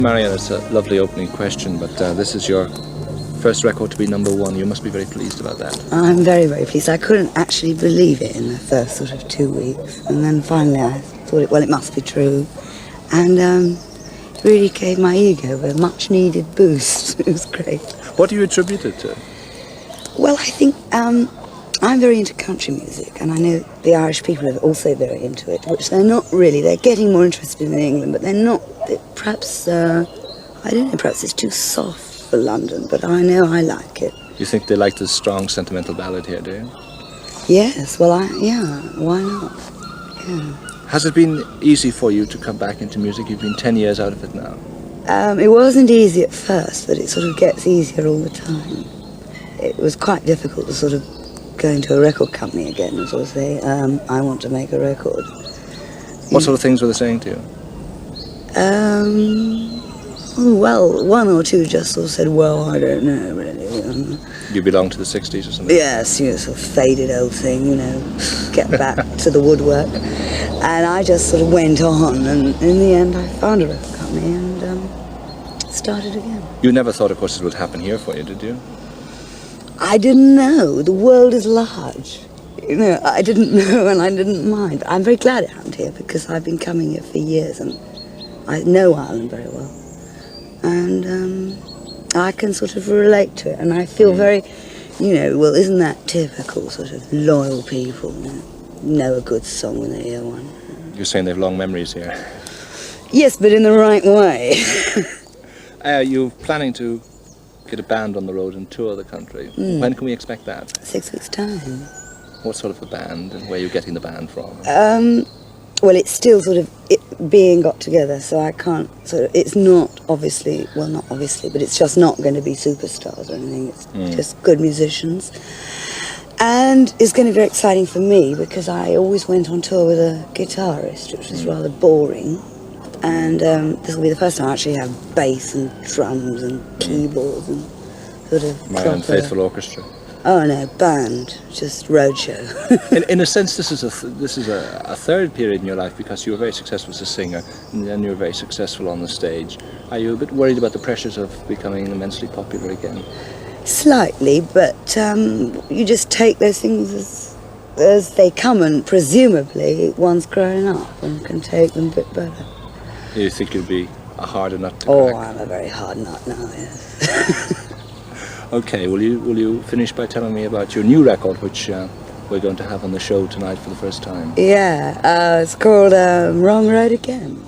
Marianne, it's a lovely opening question, but this is your first record to be #1. You must be very pleased about that. I'm very, very pleased. I couldn't actually believe it in the first sort of 2 weeks, and then finally I thought, well, it must be true, and it really gave my ego a much-needed boost. It was great. What do you attribute it to? Well, I think I'm very into country music, and I know the Irish people are also very into it, which they're not really. They're getting more interested in England, but they're not. Perhaps, I don't know, perhaps it's too soft for London, but I know I like it. You think they like the strong sentimental ballad here, do you? Yes, well, yeah, why not? Yeah. Has it been easy for you to come back into music? You've been 10 years out of it now. It wasn't easy at first, but it sort of gets easier all the time. It was quite difficult to sort of go into a record company again and sort of say, I want to make a record. What sort of things were they saying to you? Well, one or two just sort of said, well, I don't know, really. You belong to the 60s or something? Yes, you know, sort of faded old thing, you know, get back to the woodwork. And I just sort of went on, and in the end I found a record company and started again. You never thought, of course, it would happen here for you, did you? I didn't know. The world is large. You know, I didn't know and I didn't mind. I'm very glad it happened here because I've been coming here for years and I know Ireland very well. And I can sort of relate to it and I feel very, you know, well, isn't that typical sort of loyal people, you know a good song when they hear one. You're saying they have long memories here. Yes, but in the right way. You're planning to get a band on the road and tour the country. When can we expect that? 6 weeks' time. What sort of a band and where are you getting the band from? Well, it's still sort of being got together, so I can't sort of, it's not obviously, well, not obviously, but it's just not going to be superstars or anything. It's just good musicians. And it's going to be very exciting for me because I always went on tour with a guitarist, which was rather boring. And this will be the first time I actually have bass and drums and keyboards and sort of Marianne Faithful Orchestra. Oh no, band, just roadshow. in a sense, this is a third period in your life because you were very successful as a singer and then you were very successful on the stage. Are you a bit worried about the pressures of becoming immensely popular again? Slightly, but you just take those things as they come, and presumably one's growing up and can take them a bit better. You think you'll be a harder nut to crack? Oh, I'm a very hard nut now, yes. Okay, will you finish by telling me about your new record, which we're going to have on the show tonight for the first time? Yeah, it's called Wrong Road Again.